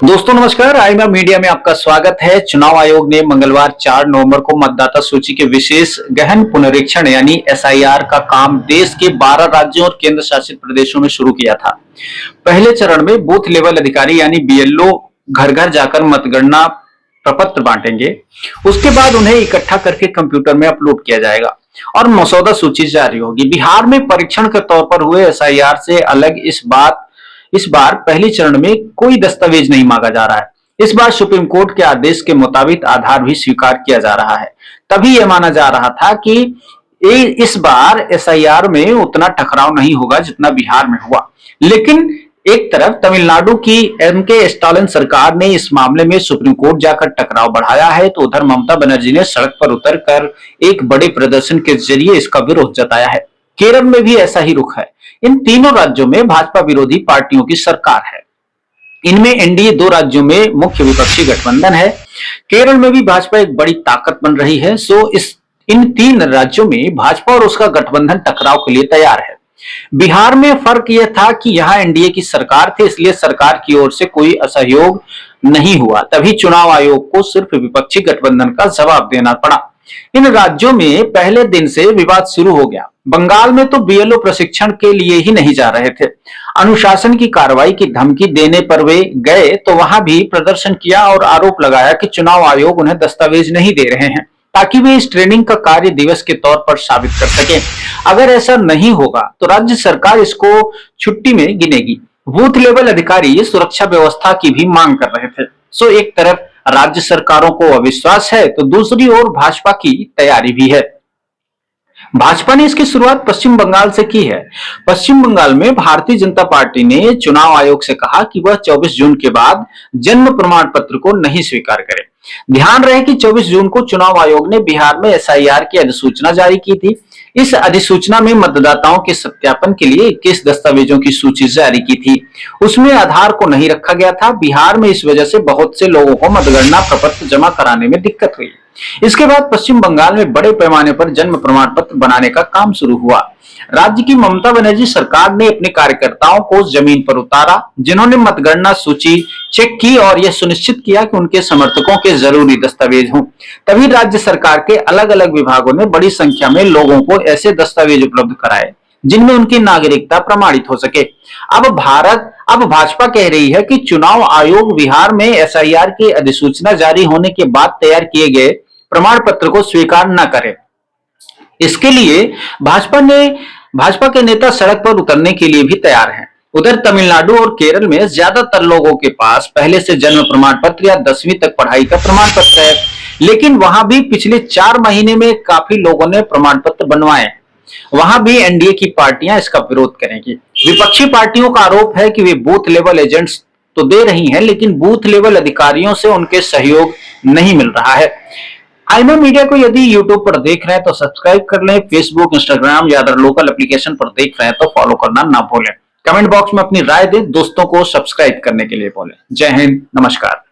दोस्तों नमस्कार, आईमा मीडिया में आपका स्वागत है। चुनाव आयोग ने मंगलवार 4 नवंबर को मतदाता सूची के विशेष गहन पुनरीक्षण यानी एसआईआर का काम देश के 12 राज्यों और केंद्र शासित प्रदेशों में शुरू किया था। पहले चरण में बूथ लेवल अधिकारी यानी बीएलओ घर घर जाकर मतगणना प्रपत्र बांटेंगे। उसके बाद उन्हें इकट्ठा करके कंप्यूटर में अपलोड किया जाएगा और मसौदा सूची जारी होगी। बिहार में परीक्षण के तौर पर हुए एसआईआर से अलग इस बार पहले चरण में कोई दस्तावेज नहीं मांगा जा रहा है। इस बार सुप्रीम कोर्ट के आदेश के मुताबिक आधार भी स्वीकार किया जा रहा है। तभी यह माना जा रहा था कि इस बार एसआईआर में उतना टकराव नहीं होगा जितना बिहार में हुआ। लेकिन एक तरफ तमिलनाडु की एमके स्टालिन सरकार ने इस मामले में सुप्रीम कोर्ट जाकर टकराव बढ़ाया है, तो उधर ममता बनर्जी ने सड़क पर उतरकर एक बड़े प्रदर्शन के जरिए इसका विरोध जताया है। केरल में भी ऐसा ही रुख है। इन तीनों राज्यों में भाजपा विरोधी पार्टियों की सरकार है। इनमें एनडीए 2 राज्यों में मुख्य विपक्षी गठबंधन है। केरल में भी भाजपा एक बड़ी ताकत बन रही है। इन 3 राज्यों में भाजपा और उसका गठबंधन टकराव के लिए तैयार है। बिहार में फर्क यह था कि यहां एनडीए की सरकार थी, इसलिए सरकार की ओर से कोई असहयोग नहीं हुआ। तभी चुनाव आयोग को सिर्फ विपक्षी गठबंधन का जवाब देना पड़ा। इन राज्यों में पहले दिन से विवाद शुरू हो गया। बंगाल में तो बीएलओ प्रशिक्षण के लिए ही नहीं जा रहे थे। अनुशासन की कार्रवाई की धमकी देने पर वे गए तो वहां भी प्रदर्शन किया और आरोप लगाया कि चुनाव आयोग उन्हें दस्तावेज नहीं दे रहे हैं ताकि वे इस ट्रेनिंग का कार्य दिवस के तौर पर साबित कर सके। अगर ऐसा नहीं होगा तो राज्य सरकार इसको छुट्टी में गिनेगी। बूथ लेवल अधिकारी सुरक्षा व्यवस्था की भी मांग कर रहे थे। एक तरफ राज्य सरकारों को अविश्वास है तो दूसरी ओर भाजपा की तैयारी भी है। भाजपा ने इसकी शुरुआत पश्चिम बंगाल से की है। पश्चिम बंगाल में भारतीय जनता पार्टी ने चुनाव आयोग से कहा कि वह 24 जून के बाद जन्म प्रमाण पत्र को नहीं स्वीकार करे। ध्यान रहे कि 24 जून को चुनाव आयोग ने बिहार में एसआईआर की अधिसूचना जारी की थी। इस अधिसूचना में मतदाताओं के सत्यापन के लिए 21 दस्तावेजों की सूची जारी की थी। उसमें आधार को नहीं रखा गया था। बिहार में इस वजह से बहुत से लोगों को मतगणना प्रपत्र जमा कराने में दिक्कत हुई। इसके बाद पश्चिम बंगाल में बड़े पैमाने पर जन्म प्रमाण पत्र बनाने का काम शुरू हुआ। राज्य की ममता बनर्जी सरकार ने अपने कार्यकर्ताओं को जमीन पर उतारा, जिन्होंने मतगणना सूची चेक की और यह सुनिश्चित किया कि उनके समर्थकों के जरूरी दस्तावेज हों। तभी राज्य सरकार के अलग अलग विभागों ने बड़ी संख्या में लोगों को ऐसे दस्तावेज उपलब्ध कराए जिनमें उनकी नागरिकता प्रमाणित हो सके। अब भाजपा कह रही है कि चुनाव आयोग बिहार में एसआईआर की अधिसूचना जारी होने के बाद तैयार किए गए प्रमाण पत्र को स्वीकार न करे। इसके लिए भाजपा के नेता सड़क पर उतरने के लिए भी तैयार हैं। उधर तमिलनाडु और केरल में ज्यादातर लोगों के पास पहले से जन्म प्रमाण पत्र या 10वीं तक पढ़ाई का प्रमाण पत्र है, लेकिन वहां भी पिछले 4 महीने में काफी लोगों ने प्रमाण पत्र बनवाए। वहां भी एनडीए की पार्टियां इसका विरोध करेंगी। विपक्षी पार्टियों का आरोप है कि वे बूथ लेवल एजेंट्स तो दे रही हैं, लेकिन बूथ लेवल अधिकारियों से उनके सहयोग नहीं मिल रहा है। आईमा मीडिया को यदि यूट्यूब पर देख रहे हैं तो सब्सक्राइब कर लें। फेसबुक, इंस्टाग्राम या अदर लोकल एप्लीकेशन पर देख रहे हैं तो फॉलो करना ना भूलें। कमेंट बॉक्स में अपनी राय दें। दोस्तों को सब्सक्राइब करने के लिए बोलें। जय हिंद, नमस्कार।